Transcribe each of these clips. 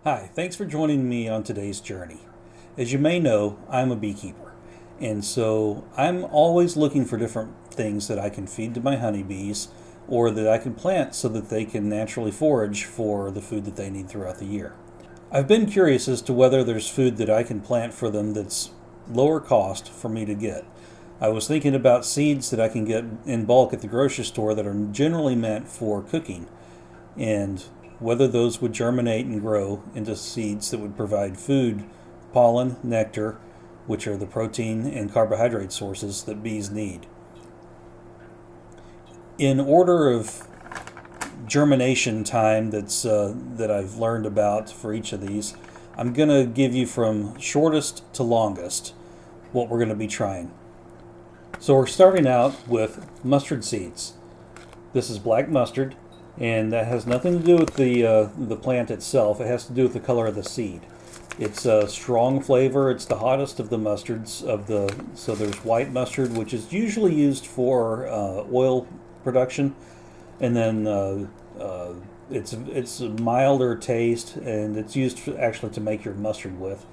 Hi, thanks for joining me on today's journey. As you may know, I'm a beekeeper, and so I'm always looking for different things that I can feed to my honeybees or that I can plant so that they can naturally forage for the food that they need throughout the year. I've been curious as to whether there's food that I can plant for them that's lower cost for me to get. I was thinking about seeds that I can get in bulk at the grocery store that are generally meant for cooking, and whether those would germinate and grow into seeds that would provide food, pollen, nectar, which are the protein and carbohydrate sources that bees need. In order of germination time that I've learned about for each of these, I'm going to give you from shortest to longest what we're going to be trying. So we're starting out with mustard seeds. This is black mustard, and that has nothing to do with the plant itself. It has to do with the color of the seed. It's a strong flavor. It's the hottest of the mustards so there's white mustard, which is usually used for oil production, and then it's a milder taste, and it's used actually to make your mustard with.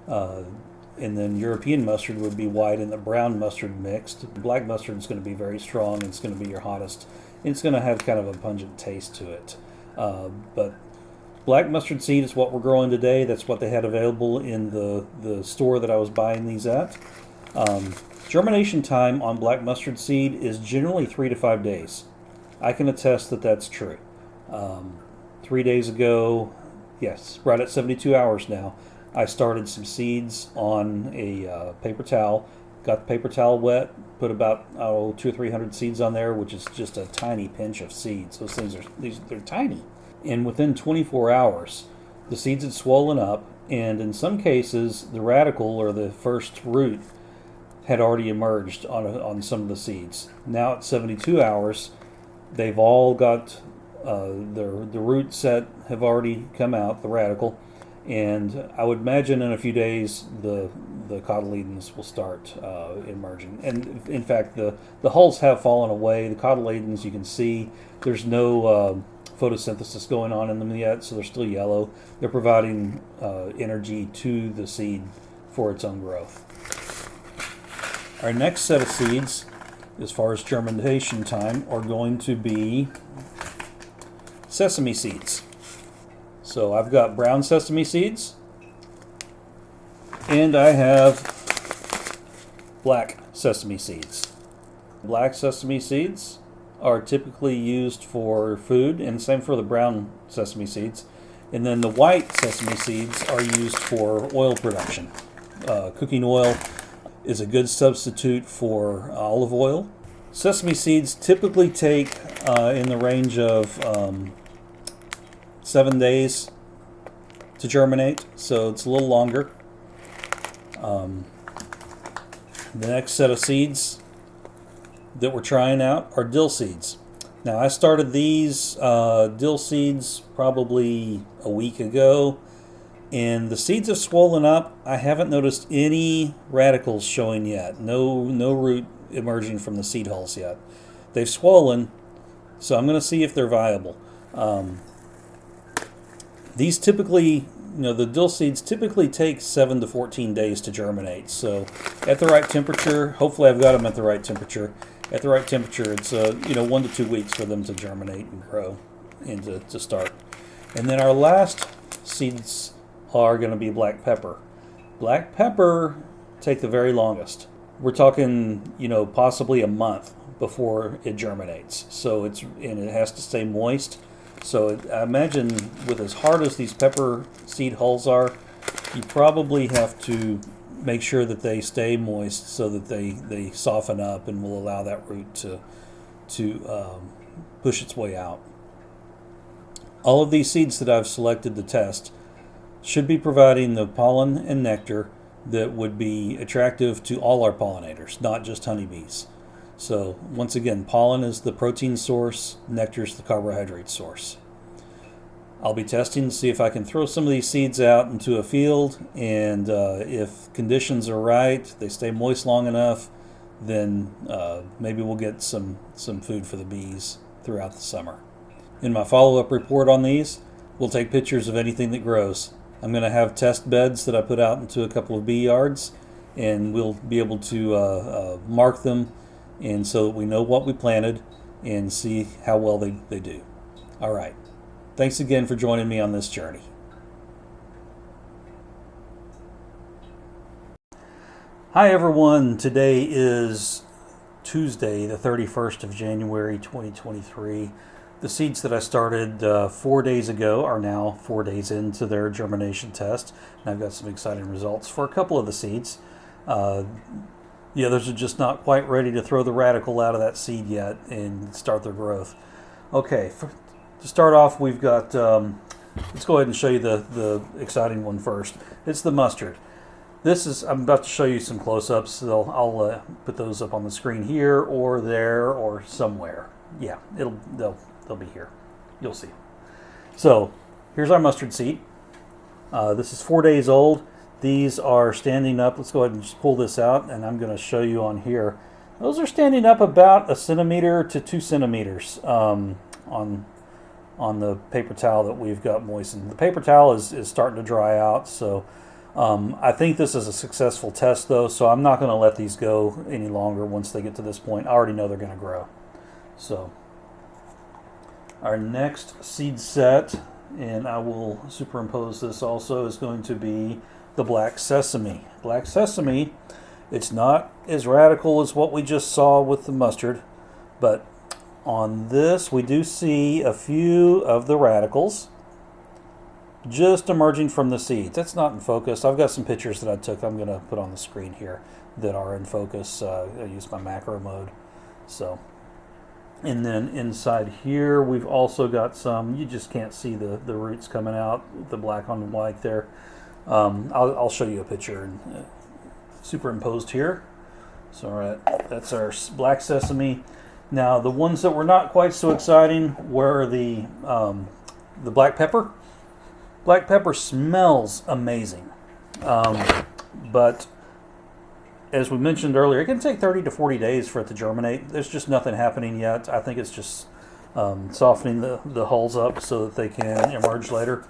And then European mustard would be white and the brown mustard mixed. Black mustard is going to be very strong. It's going to be your hottest. It's going to have kind of a pungent taste to it. But black mustard seed is what we're growing today. That's what they had available in the store that I was buying these at. Germination time on black mustard seed is generally 3 to 5 days. I can attest that that's true. 3 days ago, yes, right at 72 hours now, I started some seeds on a paper towel, got the paper towel wet, put about 200 or 300 seeds on there, which is just a tiny pinch of seeds. Those things they're tiny. And within 24 hours, the seeds had swollen up, and in some cases, the radical or the first root had already emerged on some of the seeds. Now at 72 hours, they've all got the root set have already come out, the radical. And I would imagine in a few days the cotyledons will start emerging. And in fact, the hulls have fallen away. The cotyledons, you can see, there's no photosynthesis going on in them yet, so they're still yellow. They're providing energy to the seed for its own growth. Our next set of seeds, as far as germination time, are going to be sesame seeds. So I've got brown sesame seeds, and I have black sesame seeds. Black sesame seeds are typically used for food, and same for the brown sesame seeds. And then the white sesame seeds are used for oil production. Cooking oil is a good substitute for olive oil. Sesame seeds typically take in the range of 7 days to germinate, so it's a little longer. The next set of seeds that we're trying out are dill seeds. Now I started these dill seeds probably a week ago, and the seeds have swollen up. I haven't noticed any radicals showing yet. No root emerging from the seed hulls yet. They've swollen, so I'm going to see if they're viable. These typically, the dill seeds typically take 7 to 14 days to germinate. So at the right temperature, hopefully I've got them at the right temperature. At the right temperature, it's 1 to 2 weeks for them to germinate and grow and to start. And then our last seeds are going to be black pepper. Black pepper take the very longest. We're talking, possibly a month before it germinates. So it has to stay moist. So I imagine with as hard as these pepper seed hulls are, you probably have to make sure that they stay moist so that they soften up and will allow that root to push its way out. All of these seeds that I've selected to test should be providing the pollen and nectar that would be attractive to all our pollinators, not just honeybees. So once again, pollen is the protein source, nectar is the carbohydrate source. I'll be testing to see if I can throw some of these seeds out into a field, and if conditions are right, they stay moist long enough, then maybe we'll get some food for the bees throughout the summer. In my follow-up report on these, We'll take pictures of anything that grows. I'm going to have test beds that I put out into a couple of bee yards, and we'll be able to mark them, and so that we know what we planted and see how well they do. All right. Thanks again for joining me on this journey. Hi everyone. Today is Tuesday, the 31st of January, 2023. The seeds that I started 4 days ago are now 4 days into their germination test, and I've got some exciting results for a couple of the seeds. The others are just not quite ready to throw the radical out of that seed yet and start their growth. Okay, to start off, we've got, let's go ahead and show you the exciting one first. It's the mustard. I'm about to show you some close-ups, so I'll put those up on the screen here or there or somewhere. Yeah, they'll be here. You'll see. So here's our mustard seed. This is 4 days old. These are standing up. Let's go ahead and just pull this out, and I'm going to show you on here. Those are standing up about 1 centimeter to 2 centimeters on the paper towel that we've got moistened. The paper towel is starting to dry out, so I think this is a successful test, though, so I'm not going to let these go any longer once they get to this point. I already know they're going to grow. So our next seed set, and I will superimpose this also, is going to be the black sesame. Black sesame, it's not as radical as what we just saw with the mustard, but on this we do see a few of the radicals just emerging from the seeds. That's not in focus. I've got some pictures that I took I'm going to put on the screen here that are in focus. I use my macro mode. So, and then inside here we've also got some, you just can't see the roots coming out, the black on white there. I'll show you a picture and superimposed here. So all right, that's our black sesame. Now the ones that were not quite so exciting were the black pepper. Black pepper smells amazing, but as we mentioned earlier, it can take 30 to 40 days for it to germinate. There's just nothing happening yet. I think it's just softening the hulls up so that they can emerge later.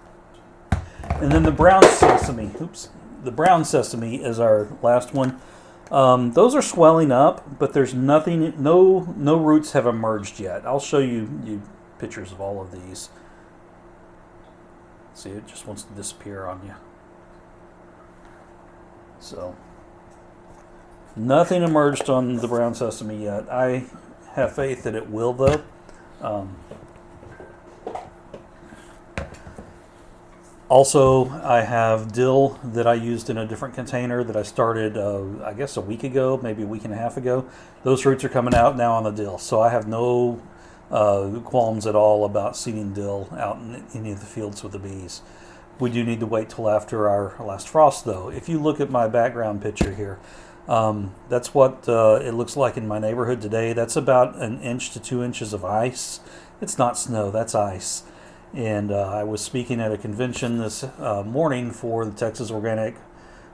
And then the brown sesame. The brown sesame is our last one. Those are swelling up, but there's nothing. No roots have emerged yet. I'll show you pictures of all of these. See, it just wants to disappear on you. So, nothing emerged on the brown sesame yet. I have faith that it will, though. Also, I have dill that I used in a different container that I started, I guess, a week ago, maybe a week and a half ago. Those roots are coming out now on the dill, so I have no qualms at all about seeding dill out in any of the fields with the bees. We do need to wait till after our last frost, though. If you look at my background picture here, that's what it looks like in my neighborhood today. That's about 1 inch to 2 inches of ice. It's not snow, that's ice. And I was speaking at a convention this morning for the Texas Organic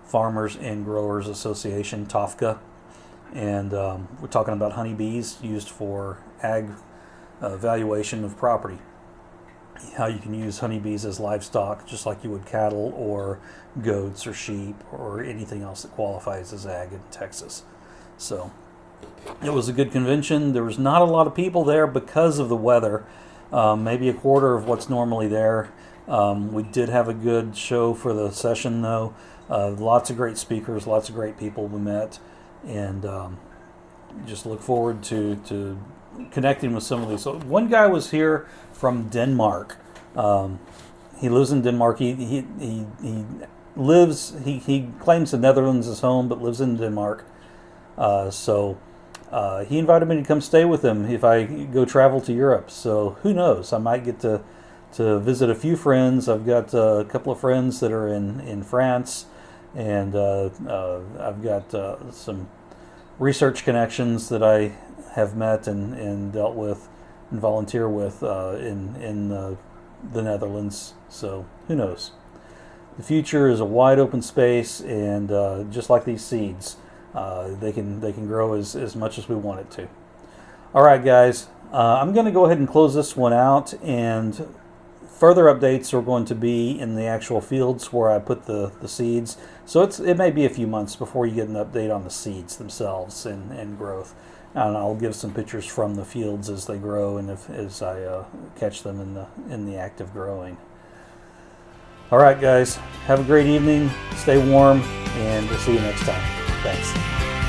Farmers and Growers Association, TOFGA. And we're talking about honeybees used for ag valuation of property. How you can use honeybees as livestock just like you would cattle or goats or sheep or anything else that qualifies as ag in Texas. So it was a good convention. There was not a lot of people there because of the weather. Maybe a quarter of what's normally there. We did have a good show for the session, though. Lots of great speakers, lots of great people we met, and just look forward to connecting with some of these. So one guy was here from Denmark. He lives in Denmark. He claims the Netherlands is home, but lives in Denmark. He invited me to come stay with him if I go travel to Europe. So who knows? I might get to visit a few friends. I've got a couple of friends that are in France, and I've got some research connections that I have met and dealt with and volunteer with in the Netherlands. So who knows? The future is a wide open space, and just like these seeds, they can grow as much as we want it to. All right, guys, I'm going to go ahead and close this one out and further updates are going to be in the actual fields where I put the seeds. So it may be a few months before you get an update on the seeds themselves and growth. And I'll give some pictures from the fields as they grow and as I catch them in the act of growing. All right, guys, have a great evening. Stay warm, and we'll see you next time. Thanks.